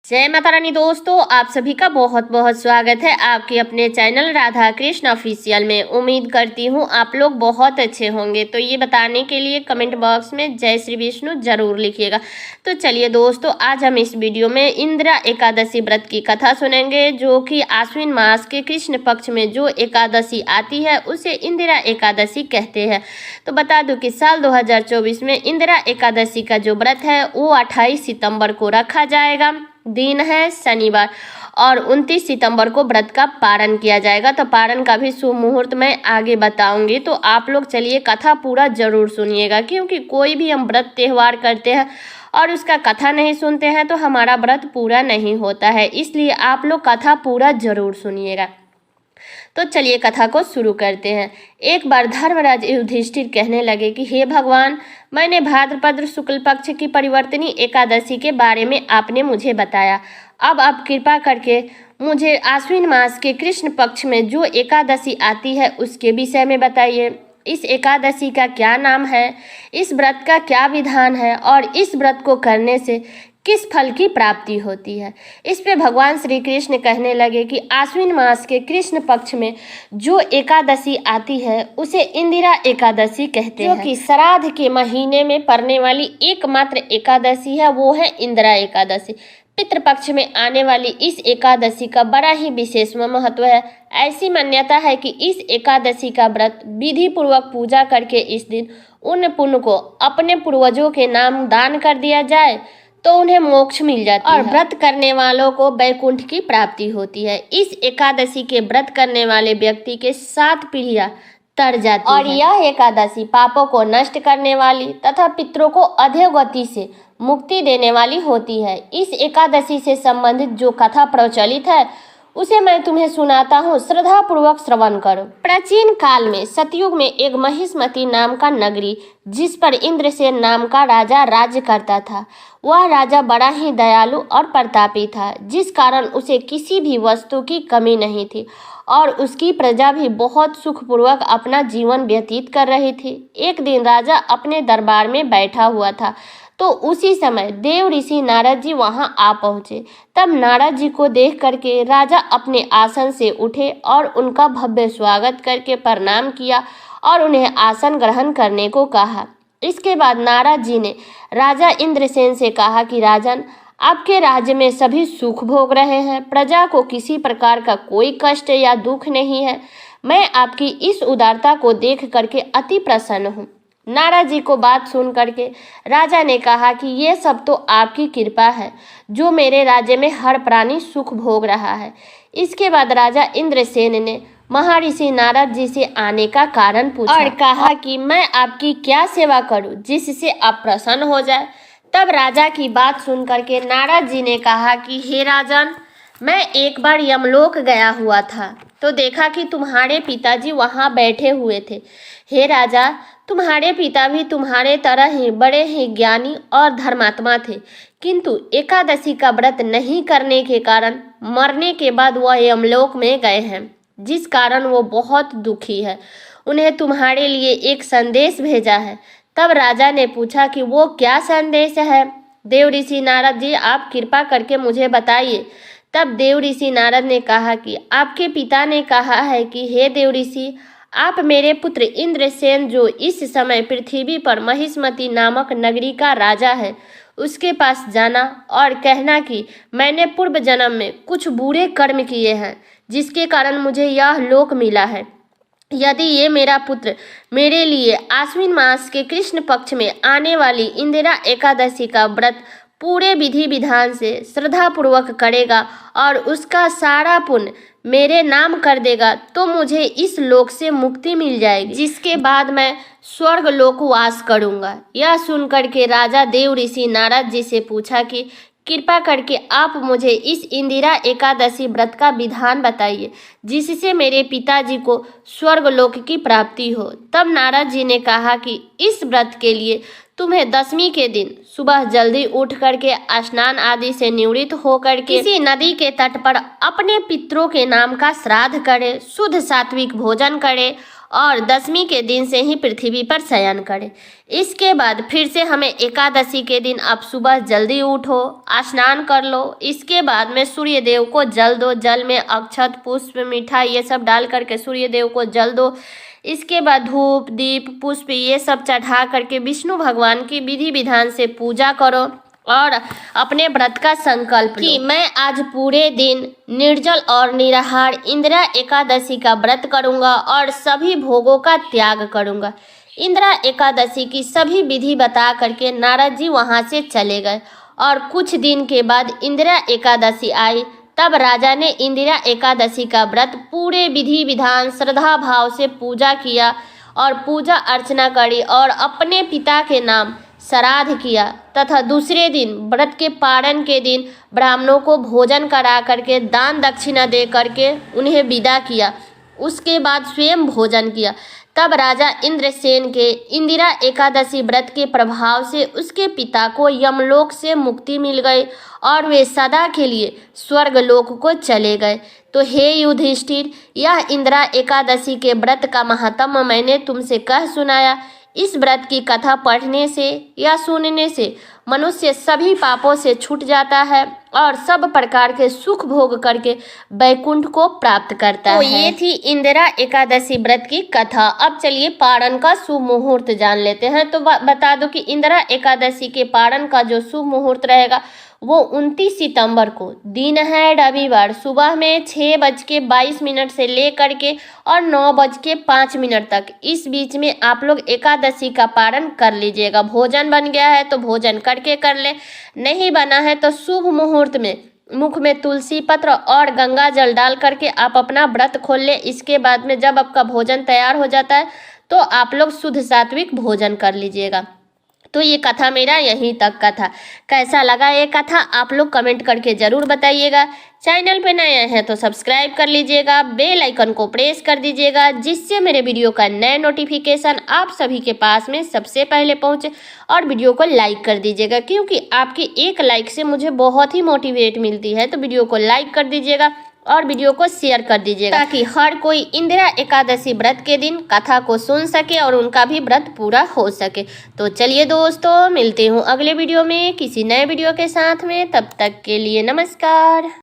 जय माता रानी दोस्तों, आप सभी का बहुत बहुत स्वागत है आपके अपने चैनल राधा कृष्ण ऑफिशियल में। उम्मीद करती हूँ आप लोग बहुत अच्छे होंगे। तो ये बताने के लिए कमेंट बॉक्स में जय श्री विष्णु जरूर लिखिएगा। तो चलिए दोस्तों, आज हम इस वीडियो में इंदिरा एकादशी व्रत की कथा सुनेंगे, जो कि आश्विन मास के कृष्ण पक्ष में जो एकादशी आती है उसे इंदिरा एकादशी कहते हैं। तो बता दूं कि साल 2024 में इंदिरा एकादशी का जो व्रत है वो 28 सितंबर को रखा जाएगा। दिन है शनिवार और 29 सितंबर को व्रत का पारण किया जाएगा। तो पारण का भी शुभ मुहूर्त मैं आगे बताऊंगी। तो आप लोग चलिए कथा पूरा जरूर सुनिएगा, क्योंकि कोई भी हम व्रत त्यौहार करते हैं और उसका कथा नहीं सुनते हैं तो हमारा व्रत पूरा नहीं होता है। इसलिए आप लोग कथा पूरा जरूर सुनिएगा। तो चलिए कथा को शुरू करते हैं। एक बार धर्मराज युधिष्ठिर कहने लगे कि हे भगवान, मैंने भाद्रपद शुक्ल पक्ष की परिवर्तनी एकादशी के बारे में आपने मुझे बताया। अब आप कृपा करके मुझे आश्विन मास के कृष्ण पक्ष में जो एकादशी आती है उसके विषय में बताइए। इस एकादशी का क्या नाम है, इस व्रत का क्या विधान है और इस व्रत को करने से किस फल की प्राप्ति होती है। इस पे भगवान श्री कृष्ण कहने लगे कि आश्विन मास के कृष्ण पक्ष में जो एकादशी आती है उसे इंदिरा एकादशी कहते हैं, जो कि श्राद्ध के महीने में पड़ने वाली एकमात्र एकादशी है, वो है इंदिरा एकादशी। पितृपक्ष में आने वाली इस एकादशी का बड़ा ही विशेष महत्व है। ऐसी मान्यता है कि इस एकादशी का व्रत विधि पूर्वक पूजा करके इस दिन उन पुण्य को अपने पूर्वजों के नाम दान कर दिया जाए तो उन्हें मोक्ष मिल जाती है और व्रत करने वालों को वैकुंठ की प्राप्ति होती है। इस एकादशी के व्रत करने वाले व्यक्ति के 7 पीढ़ियां तर जाती और यह एकादशी पापों को नष्ट करने वाली तथा पितरों को अधोगति से मुक्ति देने वाली होती है। इस एकादशी से संबंधित जो कथा प्रचलित है उसे मैं तुम्हें सुनाता हूँ, श्रद्धा पूर्वक श्रवण करो। प्राचीन काल में सतयुग में एक महिष्मती नाम का नगरी, जिस पर इंद्रसेन नाम का राजा राज्य करता था। वह राजा बड़ा ही दयालु और प्रतापी था, जिस कारण उसे किसी भी वस्तु की कमी नहीं थी और उसकी प्रजा भी बहुत सुखपूर्वक अपना जीवन व्यतीत कर रही थी। एक दिन राजा अपने दरबार में बैठा हुआ था तो उसी समय देव ऋषि नारद जी वहां आ पहुंचे। तब नारद जी को देख करके राजा अपने आसन से उठे और उनका भव्य स्वागत करके प्रणाम किया और उन्हें आसन ग्रहण करने को कहा। इसके बाद नारद जी ने राजा इंद्रसेन से कहा कि राजन, आपके राज्य में सभी सुख भोग रहे हैं, प्रजा को किसी प्रकार का कोई कष्ट या दुख नहीं है। मैं आपकी इस उदारता को देख करके अति प्रसन्न हूँ। नारद जी को बात सुन करके राजा ने कहा कि ये सब तो आपकी कृपा है, जो मेरे राज्य में हर प्राणी सुख भोग रहा है। इसके बाद राजा इंद्रसेन ने महर्षि नारद जी से आने का कारण पूछा और कहा कि मैं आपकी क्या सेवा करूं जिससे आप प्रसन्न हो जाए। तब राजा की बात सुन करके नारद जी ने कहा कि हे राजन, मैं एक बार यमलोक गया हुआ था तो देखा कि तुम्हारे पिताजी वहां बैठे हुए थे। हे राजा, तुम्हारे पिता भी तुम्हारे तरह ही बड़े ही ज्ञानी और धर्मात्मा थे, किंतु एकादशी का व्रत नहीं करने के कारण मरने के बाद वह यमलोक में गए हैं, जिस कारण वो बहुत दुखी है। उन्हें तुम्हारे लिए एक संदेश भेजा है। तब राजा ने पूछा कि वो क्या संदेश है। देव ऋषि नारद जी, आप कृपा करके मुझे बताइए। तब देव ऋषि नारद ने कहा कि आपके पिता ने कहा है कि हे देव ऋषि, आप मेरे पुत्र इंद्रसेन, जो इस समय पृथ्वी पर महिष्मती नामक नगरी का राजा है, उसके पास जाना और कहना कि मैंने पूर्व जन्म में कुछ बुरे कर्म किए हैं, जिसके कारण मुझे यह लोक मिला है। यदि ये मेरा पुत्र मेरे लिए आश्विन मास के कृष्ण पक्ष में आने वाली इंदिरा एकादशी का व्रत पूरे विधि विधान से श्रद्धा पूर्वक करेगा और उसका सारा पुण्य मेरे नाम कर देगा, तो मुझे इस लोक से मुक्ति मिल जाएगी, जिसके बाद मैं स्वर्ग लोक वास करूंगा। यह सुनकर के राजा देव ऋषि नारद जी से पूछा कि कृपा करके आप मुझे इस इंदिरा एकादशी व्रत का विधान बताइए, जिससे मेरे पिताजी को स्वर्ग लोक की प्राप्ति हो। तब नारद जी ने कहा कि इस व्रत के लिए तुम्हें दशमी के दिन सुबह जल्दी उठ करके स्नान आदि से निवृत्त होकर के किसी नदी के तट पर अपने पितरों के नाम का श्राद्ध करे, शुद्ध सात्विक भोजन करे और 10वीं के दिन से ही पृथ्वी पर शयन करें। इसके बाद फिर से हमें एकादशी के दिन आप सुबह जल्दी उठो, स्नान कर लो। इसके बाद में सूर्य देव को जल दो, जल में अक्षत, पुष्प, मिठाई ये सब डाल करके सूर्य देव को जल दो। इसके बाद धूप, दीप, पुष्प ये सब चढ़ा करके विष्णु भगवान की विधि विधान से पूजा करो और अपने व्रत का संकल्प कि मैं आज पूरे दिन निर्जल और निराहार इंदिरा एकादशी का व्रत करूंगा और सभी भोगों का त्याग करूंगा। इंदिरा एकादशी की सभी विधि बता करके नारद जी वहां से चले गए और कुछ दिन के बाद इंदिरा एकादशी आई। तब राजा ने इंदिरा एकादशी का व्रत पूरे विधि विधान श्रद्धा भाव से पूजा किया और पूजा अर्चना करी और अपने पिता के नाम श्राद्ध किया तथा दूसरे दिन व्रत के पारण के दिन ब्राह्मणों को भोजन करा करके दान दक्षिणा दे करके उन्हें विदा किया। उसके बाद स्वयं भोजन किया। तब राजा इंद्रसेन के इंदिरा एकादशी व्रत के प्रभाव से उसके पिता को यमलोक से मुक्ति मिल गई और वे सदा के लिए स्वर्गलोक को चले गए। तो हे युधिष्ठिर, यह इंदिरा एकादशी के व्रत का महात्म्य मैंने तुमसे कह सुनाया। इस व्रत की कथा पढ़ने से या सुनने से मनुष्य सभी पापों से छूट जाता है और सब प्रकार के सुख भोग करके वैकुंठ को प्राप्त करता है। तो ये थी इंदिरा एकादशी व्रत की कथा। अब चलिए पारण का शुभ मुहूर्त जान लेते हैं। तो बता दो कि इंदिरा एकादशी के पारण का जो शुभ मुहूर्त रहेगा वो 29 सितंबर को, दिन है रविवार, सुबह में 6:22 से लेकर के और 9:05 तक। इस बीच में आप लोग एकादशी का पारण कर लीजिएगा। भोजन बन गया है तो भोजन करके कर ले, नहीं बना है तो शुभ मुहूर्त में मुख में तुलसी पत्र और गंगा जल डाल करके आप अपना व्रत खोल ले। इसके बाद में जब आपका भोजन तैयार हो जाता है तो आप लोग शुद्ध सात्विक भोजन कर लीजिएगा। तो ये कथा मेरा यहीं तक का था। कैसा लगा ये कथा आप लोग कमेंट करके ज़रूर बताइएगा। चैनल पे नए हैं तो सब्सक्राइब कर लीजिएगा, बेल आइकन को प्रेस कर दीजिएगा जिससे मेरे वीडियो का नए नोटिफिकेशन आप सभी के पास में सबसे पहले पहुंचे। और वीडियो को लाइक कर दीजिएगा क्योंकि आपकी एक लाइक से मुझे बहुत ही मोटिवेट मिलती है। तो वीडियो को लाइक कर दीजिएगा और वीडियो को शेयर कर दीजिएगा ताकि हर कोई इंदिरा एकादशी व्रत के दिन कथा को सुन सके और उनका भी व्रत पूरा हो सके। तो चलिए दोस्तों, मिलते हूँ अगले वीडियो में किसी नए वीडियो के साथ में। तब तक के लिए नमस्कार।